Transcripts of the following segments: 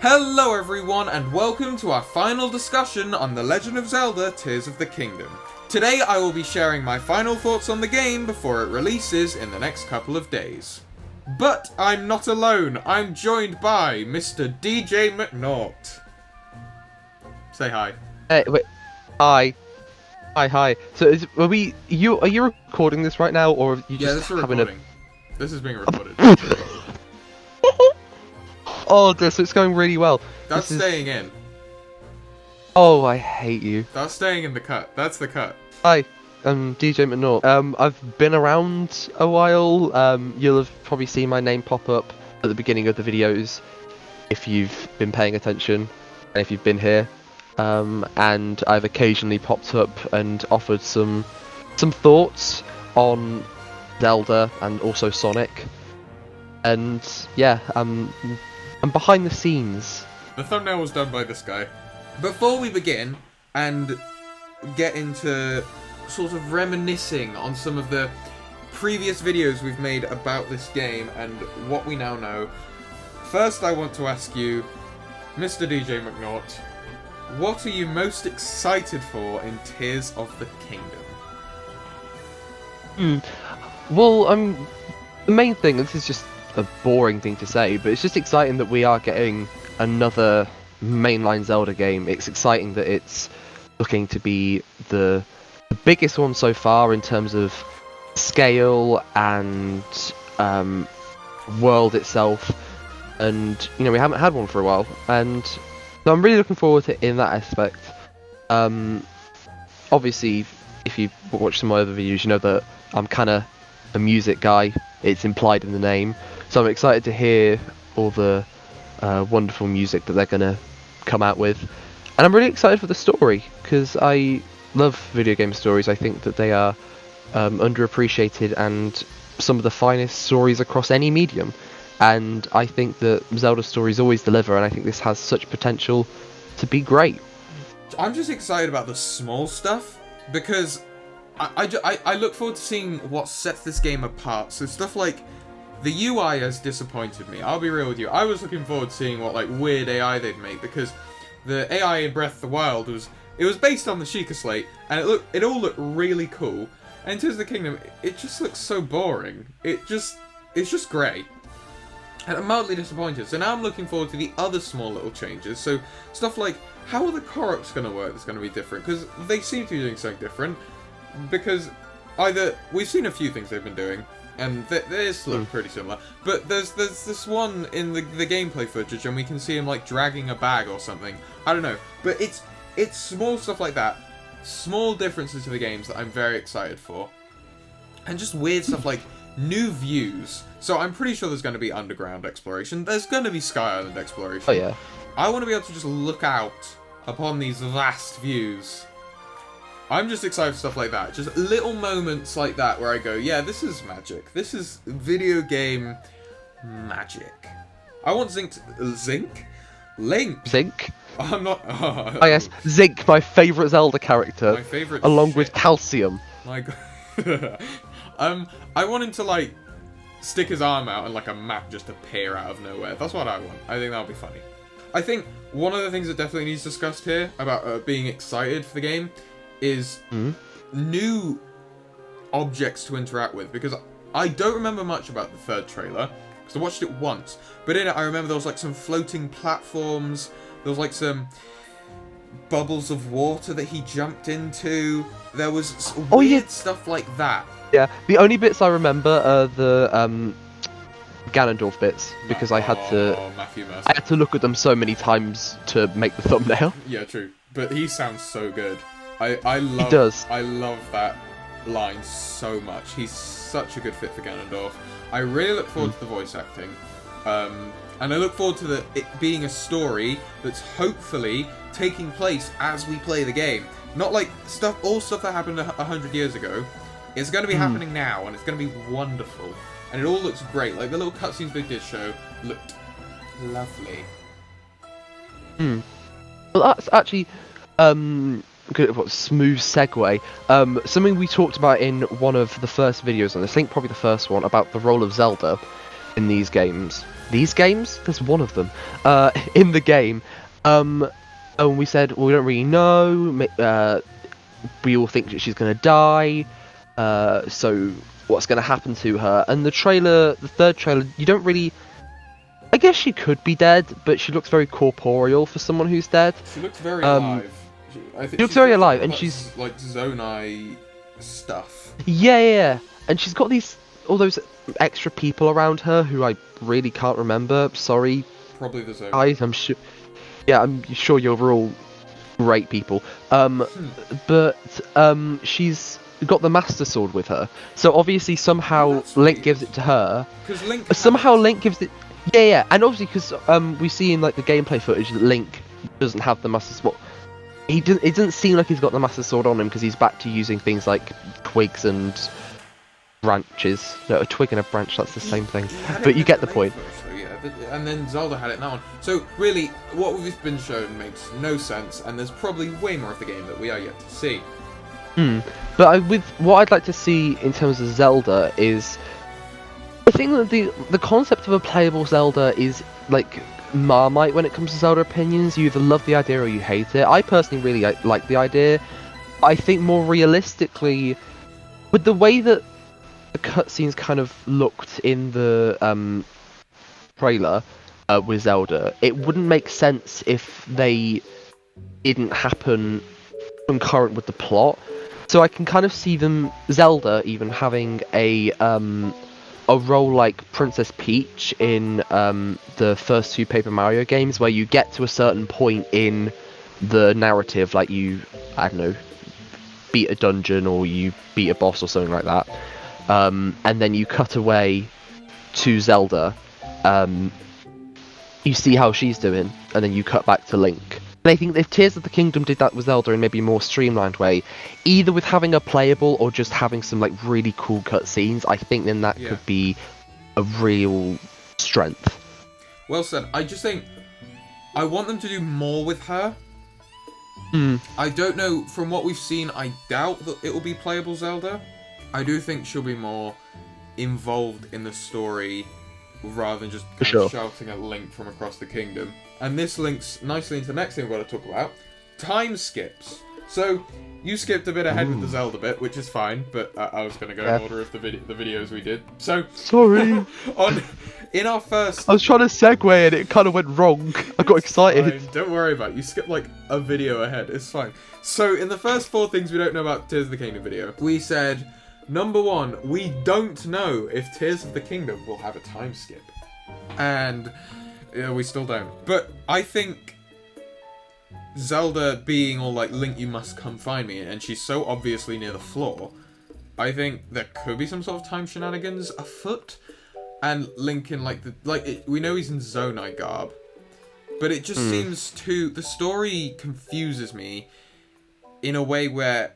Hello everyone and welcome to our final discussion on The Legend of Zelda Tears of the Kingdom. Today I will be sharing my final thoughts on the game before it releases in the next couple of days. But I'm not alone, I'm joined by Mr. DJ McNaught. Say hi. Hey, wait. Hi. Hi. So, are you recording this right now, or are you just this is having recording. This is being recorded. Oh, so it's going really well. That's staying in. Oh, I hate you. That's staying in the cut. That's the cut. Hi, I'm DJ McNaught. I've been around a while. You'll have probably seen my name pop up at the beginning of the videos if you've been paying attention and if you've been here. And I've occasionally popped up and offered some thoughts on Zelda and also Sonic. And yeah, I'm behind the scenes. The thumbnail was done by this guy. Before we begin and get into sort of reminiscing on some of the previous videos we've made about this game and what we now know, first I want to ask you, Mr. DJ McNaught, what are you most excited for in Tears of the Kingdom? Well, the main thing, this is just a boring thing to say, but it's just exciting that we are getting another mainline Zelda game. It's exciting that it's looking to be the biggest one so far in terms of scale and world itself, and we haven't had one for a while, and so I'm really looking forward to it in that aspect. Obviously, if you watch some of my other videos, you know that I'm kind of a music guy. It's implied in the name, so I'm excited to hear all the wonderful music that they're gonna come out with, and I'm really excited for the story because I love video game stories. I think that they are underappreciated and some of the finest stories across any medium, and I think that Zelda stories always deliver, and I think this has such potential to be great. I'm just excited about the small stuff because I look forward to seeing what sets this game apart. So stuff like the UI has disappointed me. I'll be real with you. I was looking forward to seeing what weird AI they'd make, because the AI in Breath of the Wild was based on the Sheikah Slate, and it all looked really cool. And in Tears of the Kingdom, it just looks so boring. It's just great. And I'm mildly disappointed. So now I'm looking forward to the other small little changes. So stuff like, how are the Koroks going to work that's going to be different? Because they seem to be doing something different. Because either we've seen a few things they've been doing, and they look pretty similar. But there's this one in the gameplay footage, and we can see him dragging a bag or something. I don't know, but it's small stuff like that, small differences to the games that I'm very excited for, and just weird stuff like new views. So I'm pretty sure there's going to be underground exploration. There's going to be Sky Island exploration. Oh yeah. I want to be able to just look out upon these vast views. I'm just excited for stuff like that. Just little moments like that where I go, yeah, this is magic. This is video game magic. I want Link? I'm not... Oh yes, Zinc, my favourite Zelda character. My favourite along with Calcium. My god. I want him to, stick his arm out and, a map just appear out of nowhere. That's what I want. I think that'll be funny. I think one of the things that definitely needs discussed here about being excited for the game is new objects to interact with, because I don't remember much about the third trailer, because I watched it once, but in it I remember there was some floating platforms, there was some bubbles of water that he jumped into, there was weird stuff like that. Yeah, the only bits I remember are the Ganondorf bits, because I had to look at them so many times to make the thumbnail. Yeah, true, but he sounds so good. I love that line so much. He's such a good fit for Ganondorf. I really look forward to the voice acting. And I look forward to it being a story that's hopefully taking place as we play the game. Not all stuff that happened 100 years ago. It's going to be happening now, and it's going to be wonderful. And it all looks great. The little cutscenes they did show looked lovely. Well, that's actually... good, smooth segue. Something we talked about in one of the first videos on this, I think probably the first one, about the role of Zelda in these games. these games, there's one of them in the game. And we said, well, we don't really know. We all think that she's going to die. So what's going to happen to her? And the third trailer, you don't really... I guess she could be dead, but she looks very corporeal for someone who's dead. She looks very alive. She looks very alive, and she's... like Zonai stuff. Yeah. And she's got all those extra people around her who I really can't remember. Sorry. Probably the Zonai. I'm sure... Yeah, I'm sure you're all great people. But she's got the Master Sword with her. So obviously somehow Link gives it to her. Because Link... Link gives it... Yeah, and obviously because we see in like the gameplay footage that Link doesn't have the Master Sword. It doesn't seem like he's got the Master Sword on him because he's back to using things like twigs and branches. No, a twig and a branch, that's the same thing. But you get the point. And then Zelda had it in that one. So really, what we've been shown makes no sense, and there's probably way more of the game that we are yet to see. But with what I'd like to see in terms of Zelda is, I think that the concept of a playable Zelda is like Marmite when it comes to Zelda opinions. You either love the idea or you hate it. I personally really like the idea. I think more realistically, with the way that the cutscenes kind of looked in the trailer with Zelda, it wouldn't make sense if they didn't happen concurrent with the plot. So I can kind of see Zelda even having a role like Princess Peach in the first two Paper Mario games, where you get to a certain point in the narrative, like I don't know, beat a dungeon or you beat a boss or something like that, and then you cut away to Zelda, you see how she's doing, and then you cut back to Link. And I think if Tears of the Kingdom did that with Zelda in maybe a more streamlined way, either with having a playable or just having some like really cool cutscenes, I think then that could be a real strength. Well said. I just think I want them to do more with her. I don't know, from what we've seen, I doubt that it will be playable Zelda. I do think she'll be more involved in the story rather than just kind of shouting at Link from across the kingdom. And this links nicely into the next thing we're going to talk about. Time skips. So, you skipped a bit ahead with the Zelda bit, which is fine, but I was going to go in order of the videos we did. So, sorry. In our first... I was trying to segue and it kind of went wrong. I got excited. Fine. Don't worry about it. You skipped like a video ahead. It's fine. So, in the first 4 things we don't know about Tears of the Kingdom video, we said, number 1, we don't know if Tears of the Kingdom will have a time skip. And... yeah, we still don't. But I think Zelda being all like, Link, you must come find me, and she's so obviously near the floor, I think there could be some sort of time shenanigans afoot. And Link in we know he's in Zonai garb, but it just seems the story confuses me in a way where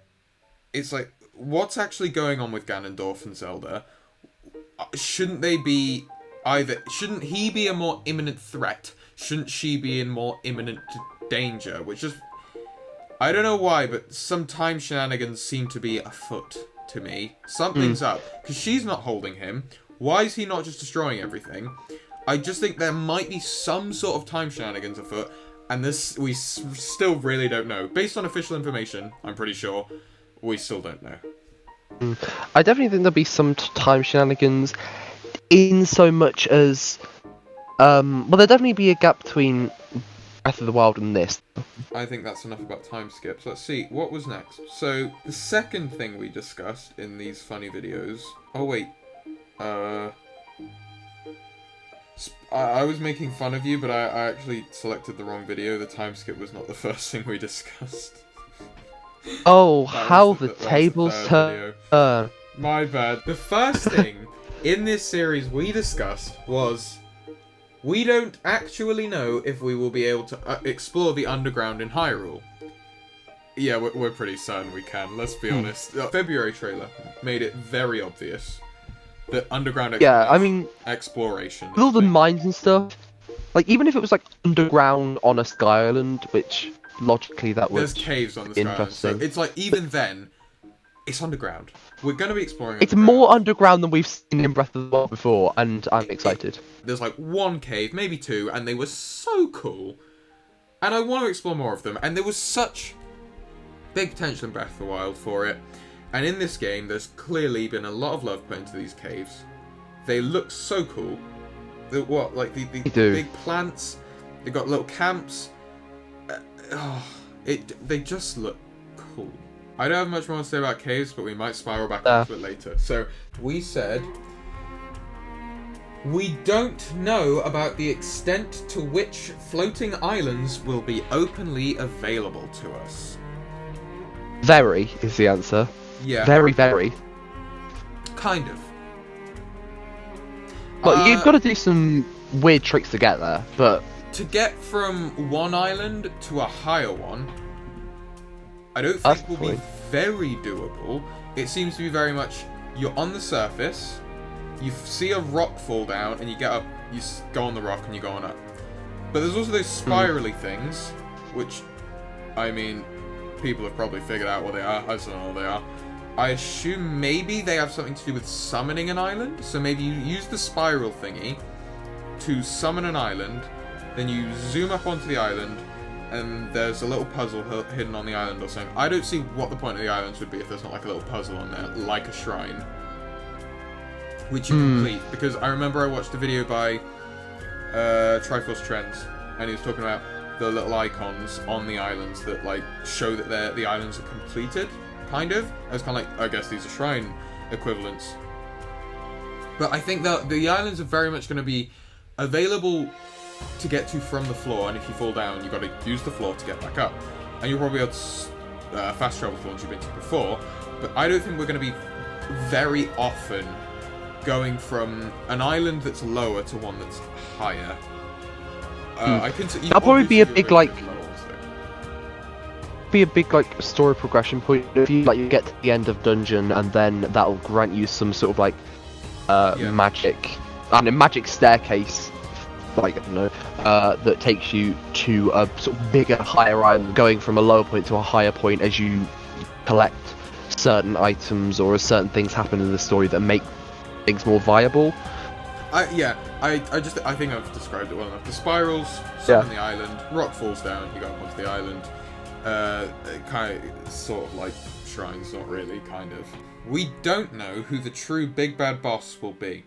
it's like, what's actually going on with Ganondorf and Zelda? Shouldn't they be... shouldn't he be a more imminent threat? Shouldn't she be in more imminent danger? Which is... I don't know why, but some time shenanigans seem to be afoot to me. Something's up. Because she's not holding him. Why is he not just destroying everything? I just think there might be some sort of time shenanigans afoot. And this, we still really don't know. Based on official information, I'm pretty sure, we still don't know. I definitely think there'll be some time shenanigans. In so much as, there'll definitely be a gap between Breath of the Wild and this. I think that's enough about time skips. Let's see, what was next? So, the second thing we discussed in these funny videos... Oh, wait. I was making fun of you, but I actually selected the wrong video. The time skip was not the first thing we discussed. Oh, how the tables turn. My bad. The first thing... in this series we discussed was, we don't actually know if we will be able to explore the underground in Hyrule. Yeah, we're pretty certain we can, let's be honest. February trailer made it very obvious that underground exploration. With all the mines and stuff, like even if it was like underground on a sky island, which logically that would... There's caves on the sky island, so it's like even then... It's underground. We're going to be exploring It's underground. more underground than we've seen in Breath of the Wild before, and I'm excited. There's like one cave, maybe two, and they were so cool. And I want to explore more of them. And there was such big potential in Breath of the Wild for it. And in this game, there's clearly been a lot of love put into these caves. They look so cool. The big plants. They got little camps. They just look cool. I don't have much more to say about caves, but we might spiral back into it later. So, we said we don't know about the extent to which floating islands will be openly available to us. Very is the answer. Yeah. Very, very. Kind of. But you've got to do some weird tricks to get there, but... To get from one island to a higher one, I don't think will be very doable. It seems to be very much, you're on the surface, you see a rock fall down, and you get up, you go on the rock, and you go on up. But there's also those spirally things, which, I mean, people have probably figured out what they are. I just don't know what they are. I assume maybe they have something to do with summoning an island. So maybe you use the spiral thingy to summon an island, then you zoom up onto the island, and there's a little puzzle hidden on the island or something. I don't see what the point of the islands would be if there's not like a little puzzle on there, like a shrine, which you complete. Because I remember I watched a video by Triforce Trends, and he was talking about the little icons on the islands that like show that the islands are completed. Kind of. I was kind of like, I guess these are shrine equivalents. But I think that the islands are very much going to be available to get to from the floor, and if you fall down, you've got to use the floor to get back up. And you'll probably be able to fast travel to ones you've been to before, but I don't think we're going to be very often going from an island that's lower to one that's higher. That'll probably be a big story progression point. If you you get to the end of dungeon, and then that'll grant you some sort of magic staircase, like I don't know, that takes you to a sort of bigger, higher island, going from a lower point to a higher point as you collect certain items or as certain things happen in the story that make things more viable. I think I've described it well enough. The spirals summon the island, rock falls down, you go up onto the island. Kind of, sort of like shrines, not really, kind of. We don't know who the true big bad boss will be.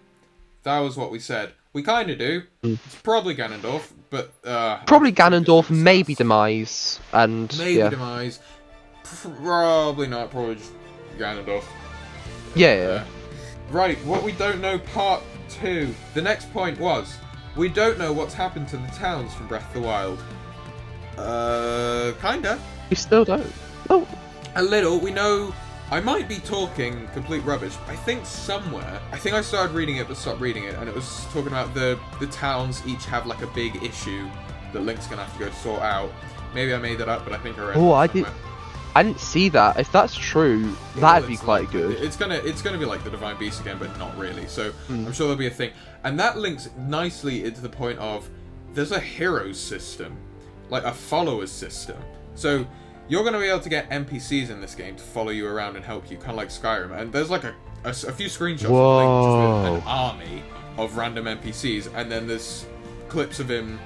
That was what we said. We kind of do. It's probably Ganondorf, but probably Ganondorf, maybe Demise, and Demise. Probably not. Probably just Ganondorf. Yeah. Right. What we don't know, part 2. The next point was we don't know what's happened to the towns from Breath of the Wild. Kinda. We still don't. Oh. A little. We know. I might be talking complete rubbish. I think somewhere. I think I started reading it but stopped reading it, and it was talking about the towns each have like a big issue that Link's gonna have to go sort out. Maybe I made that up, but I think I read. Oh, I didn't see that. If that's true, that'd be quite good. It's gonna be like the Divine Beast again, but not really. So I'm sure there'll be a thing, and that links nicely into the point of there's a heroes system, like a followers system. So you're going to be able to get NPCs in this game to follow you around and help you, kind of like Skyrim. And there's like a few screenshots of Link just with an army of random NPCs, and then there's clips of him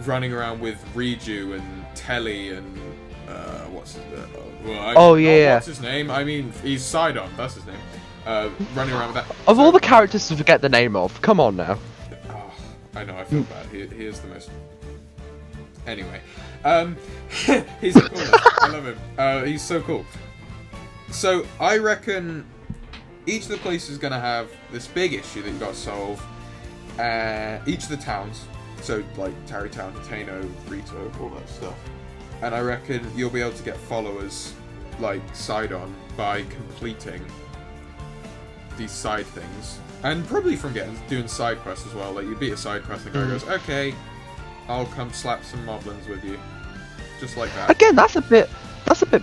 running around with Riju and Telly and what's his name? I mean, he's Sidon. That's his name. Running around with that. Of all the characters to forget the name of, come on now. Oh, I know. I feel bad. He is the most. Anyway, he's the coolest. I love him. He's so cool. So I reckon each of the places is going to have this big issue that you've got to solve. Each of the towns, so like Tarry Town, Hateno, Rito, all that stuff. And I reckon you'll be able to get followers like Sidon by completing these side things, and probably from doing side quests as well. Like you beat a side quest, and the guy goes, "Okay, I'll come slap some moblins with you," just like that. Again, that's a bit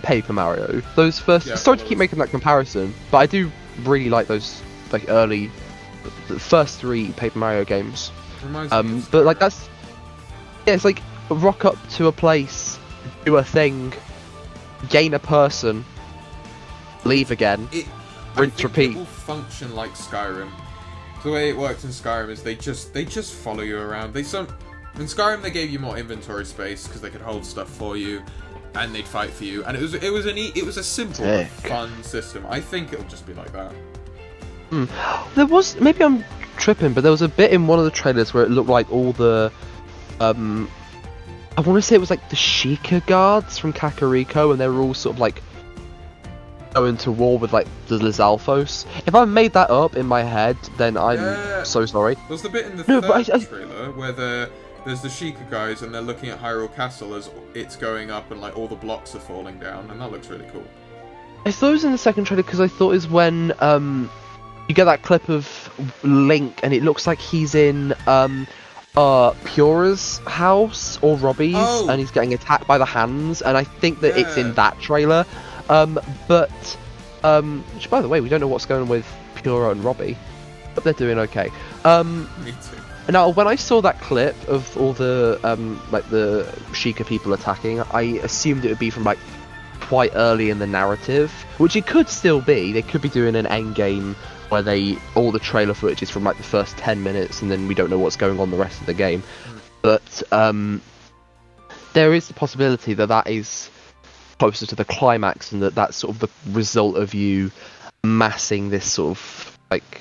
Paper Mario. Those first. Sorry to keep making that comparison, but I do really like those the first 3 Paper Mario games. But like it's like rock up to a place, do a thing, gain a person, leave again, rinse, repeat. It will function like Skyrim. The way it works in Skyrim is they just follow you around. In Skyrim they gave you more inventory space because they could hold stuff for you, and they'd fight for you. And it was a simple but fun system. I think it'll just be like that. There was, maybe I'm tripping, but there was a bit in one of the trailers where it looked like all the I want to say it was like the Sheikah guards from Kakariko, and they were all sort of like going to war with like the Lizalfos. If I made that up in my head, then I'm so sorry. There's the bit in the third trailer where there's the Sheikah guys and they're looking at Hyrule Castle as it's going up and like all the blocks are falling down, and that looks really cool. I thought it was in the second trailer because I thought it was when you get that clip of Link and it looks like he's in Pura's house or Robbie's, and he's getting attacked by the hands, and I think that it's in that trailer. But which, by the way, we don't know what's going on with Pura and Robbie, but they're doing okay. Me too. Now, when I saw that clip of all the like the Sheikah people attacking, I assumed it would be from like quite early in the narrative, which it could still be. They could be doing an end game where all the trailer footage is from like the first 10 minutes, and then we don't know what's going on the rest of the game. But there is the possibility that is closer to the climax, and that's sort of the result of you amassing this sort of like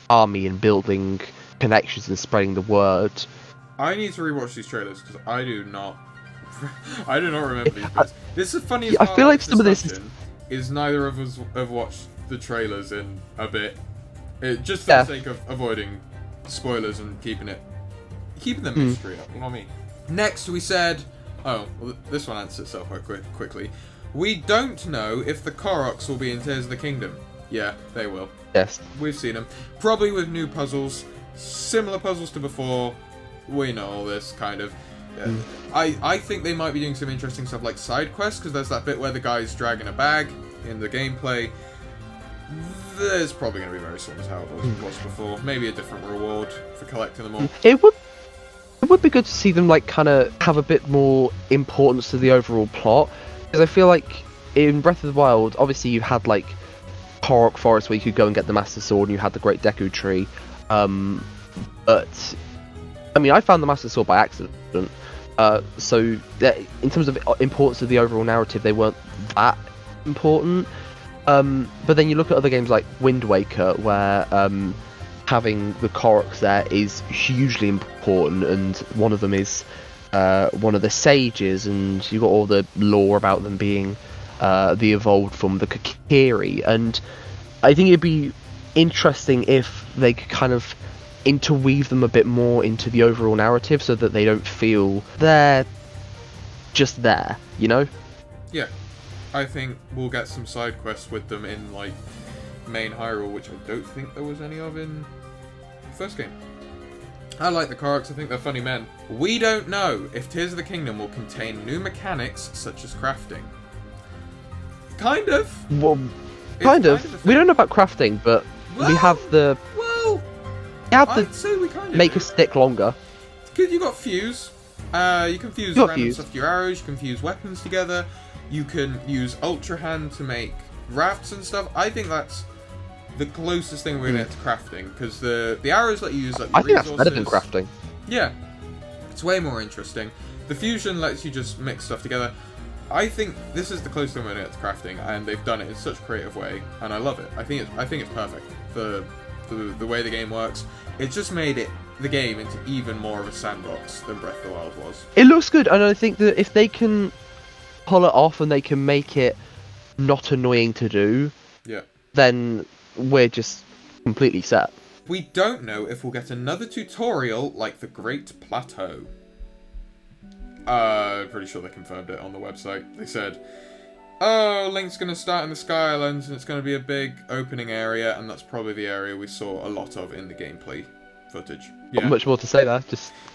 army and building connections and spreading the word. I need to rewatch these trailers because I do not remember these bits. This is the funniest part. I feel like some of this is neither of us have watched the trailers in a bit, just for the sake of avoiding spoilers and keeping the mystery up. You know what I mean? Next, we said, this one answers itself quite quickly. We don't know if the Koroks will be in Tears of the Kingdom. Yeah, they will. Yes. We've seen them. Probably with new puzzles, similar puzzles to before. We know all this, kind of. I think they might be doing some interesting stuff like side quests, because there's that bit where the guy's dragging a bag in the gameplay. There's probably going to be very similar to how it was before. Maybe a different reward for collecting them all. It would be good to see them like kind of have a bit more importance to the overall plot, because I feel like in Breath of the Wild, obviously you had like Korok Forest where you could go and get the Master Sword, and you had the Great Deku Tree. But I mean, I found the Master Sword by accident. So in terms of importance to the overall narrative, they weren't that important. But then you look at other games like Wind Waker, where having the Koroks there is hugely important, and one of them is one of the sages, and you've got all the lore about them being the evolved from the Kokiri, and I think it'd be interesting if they could kind of interweave them a bit more into the overall narrative, so that they don't feel they're just there, you know? Yeah. I think we'll get some side quests with them in, like, main Hyrule, which I don't think there was any of in the first game. I like the Koroks, I think they're funny men. We don't know if Tears of the Kingdom will contain new mechanics, such as crafting. Kind of. Well, kind of. We don't know about crafting, but we have the... Well, I'd say we kind of make a stick longer. Because you got fuse. You can fuse random stuff to your arrows, you can fuse weapons together. You can use Ultra Hand to make rafts and stuff. I think that's the closest thing we're going to get to crafting, because the arrows let you use like I think that's better than crafting. Yeah, it's way more interesting. The fusion lets you just mix stuff together. I think this is the closest thing we're going to get to crafting, and they've done it in such a creative way, and I love it. I think it's perfect for the way the game works. It's just made the game into even more of a sandbox than Breath of the Wild was. It looks good, and I think that if they can pull it off and they can make it not annoying to do, then we're just completely set. We don't know if we'll get another tutorial like the Great Plateau. Pretty sure they confirmed it on the website. They said, Link's going to start in the Sky Islands, and it's going to be a big opening area, and that's probably the area we saw a lot of in the gameplay footage. Yeah. Not much more to say there.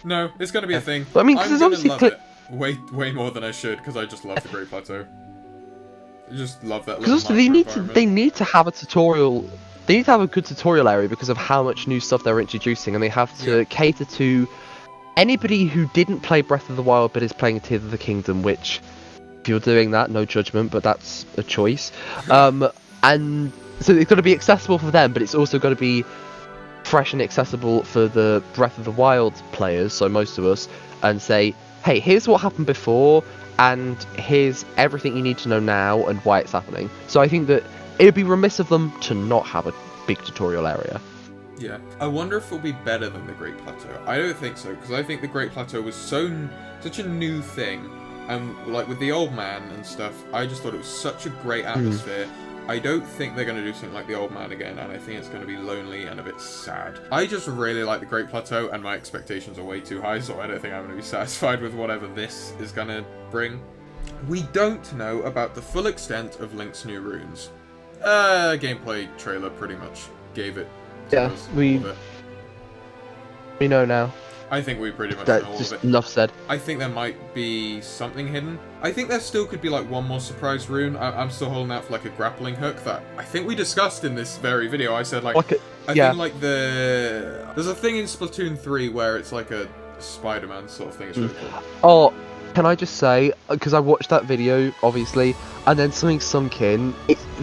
No, it's going to be a thing. But I mean, I'm there's going to obviously love it way more than I should, because I just love the Great Plateau. I just love that little they need to have a tutorial. They need to have a good tutorial area because of how much new stuff they're introducing, and they have to cater to anybody who didn't play Breath of the Wild but is playing Tears of the Kingdom, which, if you're doing that, no judgment, but that's a choice. and so it's got to be accessible for them, but it's also got to be fresh and accessible for the Breath of the Wild players, so most of us, and say, hey, here's what happened before, and here's everything you need to know now and why it's happening. So I think that it would be remiss of them to not have a big tutorial area. Yeah. I wonder if it'll be better than the Great Plateau. I don't think so, because I think the Great Plateau was such a new thing, and like with the Old Man and stuff, I just thought it was such a great atmosphere. I don't think they're going to do something like the Old Man again, and I think it's going to be lonely and a bit sad. I just really like the Great Plateau, and my expectations are way too high, so I don't think I'm going to be satisfied with whatever this is going to bring. We don't know about the full extent of Link's new runes. Gameplay trailer pretty much gave it. Yeah, we know now. I think we pretty much know all just of it. Enough said. I think there might be something hidden. I think there still could be like one more surprise rune. I'm still holding out for like a grappling hook that I think we discussed in this very video. I said like I think like there's a thing in Splatoon 3 where it's like a Spider-Man sort of thing. It's really cool. Oh, can I just say, because I watched that video obviously, and then something sunk in.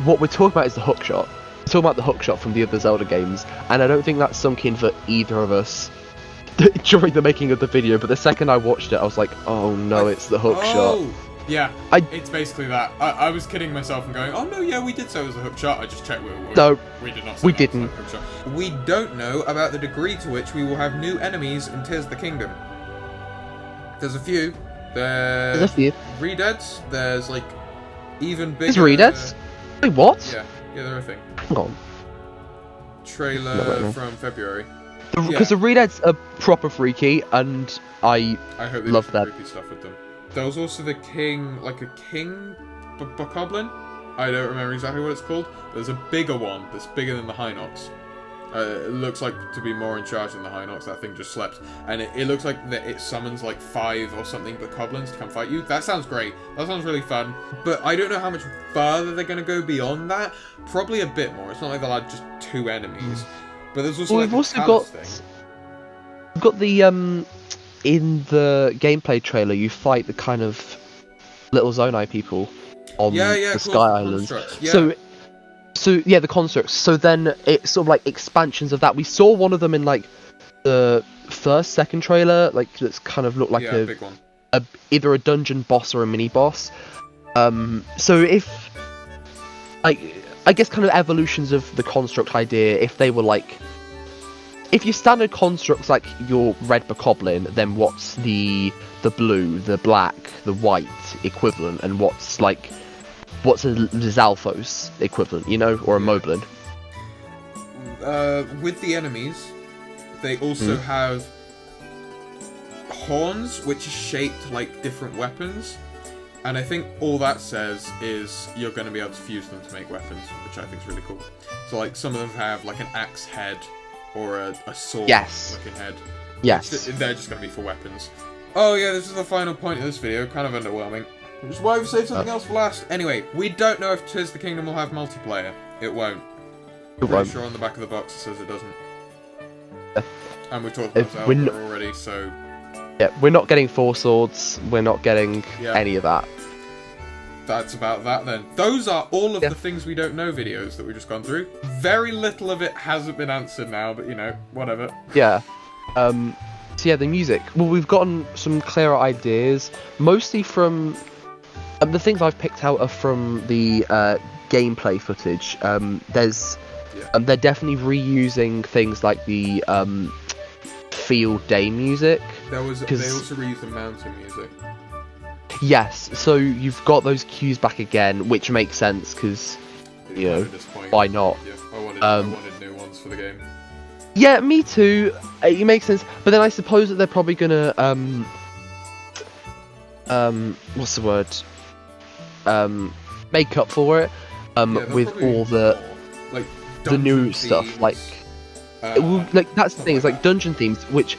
What we're talking about is the hook shot. We're talking about the hook shot from the other Zelda games, and I don't think that's sunk in for either of us during the making of the video, but the second I watched it, I was like, oh no, it's the hook shot. Yeah, it's basically that. I was kidding myself and going, oh no, yeah, we did say it was a hook shot. I just checked. No, we did not say we that didn't. Was a hook shot. We don't know about the degree to which we will have new enemies in Tears of the Kingdom. There's a few. There's a few. Redeads. There's like even bigger. There's redeads? Wait, what? Yeah, they're a thing. Hang on. Trailer from February. Because the redeads are proper freaky, and I hope they love do that. creepy stuff with them. There was also the king, like a king bokoblin. I don't remember exactly what it's called. There's a bigger one that's bigger than the Hinox. It looks like to be more in charge than the Hinox. That thing just slept, and it looks like that it summons like 5 or something bokoblins to come fight you. That sounds great. That sounds really fun. But I don't know how much further they're going to go beyond that. Probably a bit more. It's not like they'll add just 2 enemies. But there's also we've also got the in the gameplay trailer you fight the kind of little Zonai people on the Sky Islands. Yeah. So yeah, the constructs. So then it's sort of like expansions of that. We saw one of them in like the second trailer, like that's kind of looked like a big one. Either a dungeon boss or a mini boss. So if I guess kind of evolutions of the construct idea, if they were like, if your standard construct's like your red bokoblin, then what's the blue, the black, the white equivalent, and what's a Zalfos equivalent, you know, or a Moblin? With the enemies, they also have horns, which are shaped like different weapons. And I think all that says is you're going to be able to fuse them to make weapons, which I think is really cool. So, like, some of them have, like, an axe head or a sword-looking head. Yes. They're just going to be for weapons. Oh, yeah, this is the final point of this video. Kind of underwhelming. Which is why we saved something else for last. Anyway, we don't know if Tears of the Kingdom will have multiplayer. It won't. Pretty sure on the back of the box it says it doesn't. And we talked about Zelda already, so... Yeah, we're not getting 4 swords, we're not getting any of that. That's about that then. Those are all of the things we don't know videos that we've just gone through. Very little of it hasn't been answered now, but you know, whatever. Yeah. So yeah, the music. Well, we've gotten some clearer ideas, mostly from... the things I've picked out are from the gameplay footage. They're definitely reusing things like the field day music. They also reused the mountain music. Yes, so you've got those cues back again, which makes sense because, you know, why not? Yeah, I wanted new ones for the game. Yeah, me too. It makes sense, but then I suppose that they're probably gonna what's the word? Make up for it with all the new stuff, like that's the thing. It's like dungeon themes, which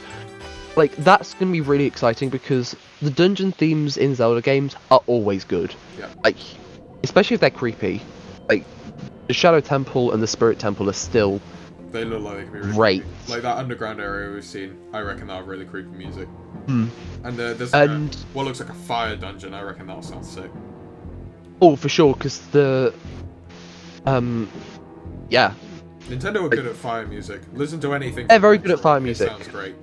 that's gonna be really exciting because the dungeon themes in Zelda games are always good. Yeah. Like, especially if they're creepy. Like, the Shadow Temple and the Spirit Temple are still. They look like they can be really great. Creepy. Like that underground area we've seen, I reckon that'll have really creepy music. Mm. And there's what looks like a fire dungeon. I reckon that'll sound sick. Oh, for sure, because Yeah, Nintendo are good at fire music. Listen to anything. they're very good at fire music. It sounds great.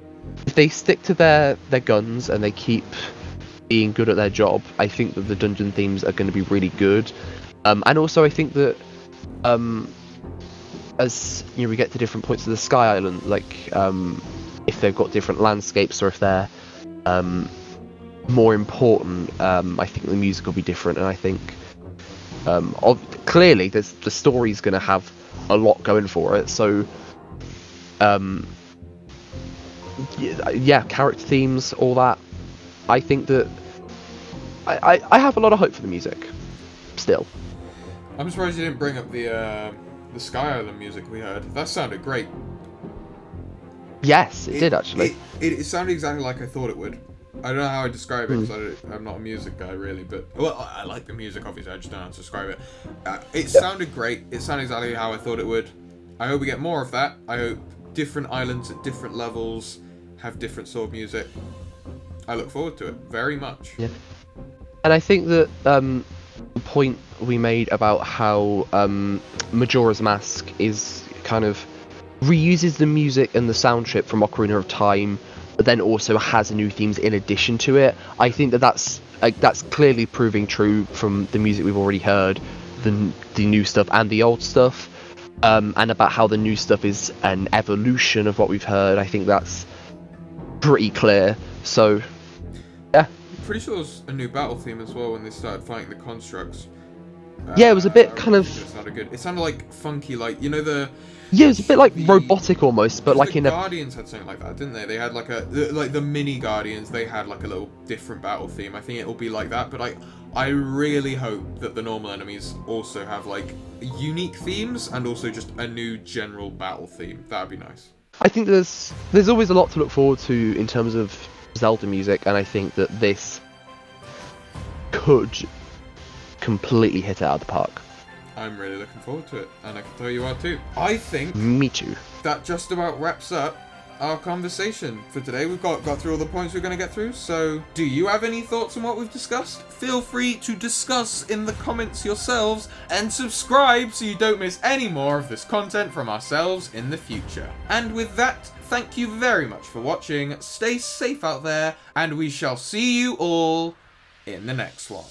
If they stick to their guns and they keep being good at their job, I think that the dungeon themes are going to be really good. And also I think that as we get to different points of the Sky Island, like if they've got different landscapes or if they're more important, I think the music will be different. And I think clearly the story's going to have a lot going for it. So yeah, character themes, all that. I think that I have a lot of hope for the music still. I'm surprised you didn't bring up the Sky Island music we heard. That sounded great. Yes, it did actually. It sounded exactly like I thought it would. I don't know how I describe it because I'm not a music guy really, but well, I like the music obviously. I just don't know how to describe it. It sounded great. It sounded exactly how I thought it would. I hope we get more of that. I hope different islands at different levels have different sort of music. I look forward to it very much. Yeah, and I think that the point we made about how Majora's Mask is kind of reuses the music and the sound trip from Ocarina of Time, but then also has new themes in addition to it. I think that that's clearly proving true from the music we've already heard, the new stuff and the old stuff, and about how the new stuff is an evolution of what we've heard. I think that's pretty clear. So yeah, pretty sure it was a new battle theme as well when they started fighting the constructs. Yeah, it was a bit kind of. It sounded good. It sounded like funky, like the. Yeah, it was a bit like robotic almost, but like in a. Guardians had something like that, didn't they? They had like the mini Guardians. They had like a little different battle theme. I think it will be like that, but I really hope that the normal enemies also have like unique themes and also just a new general battle theme. That'd be nice. I think there's always a lot to look forward to in terms of Zelda music, and I think that this could completely hit it out of the park. I'm really looking forward to it, and I can tell you are too. I think me too. That just about wraps up our conversation for today. We've got through all the points we're going to get through, so do you have any thoughts on what we've discussed? Feel free to discuss in the comments yourselves, and subscribe so you don't miss any more of this content from ourselves in the future. And with that, thank you very much for watching, stay safe out there, and we shall see you all in the next one.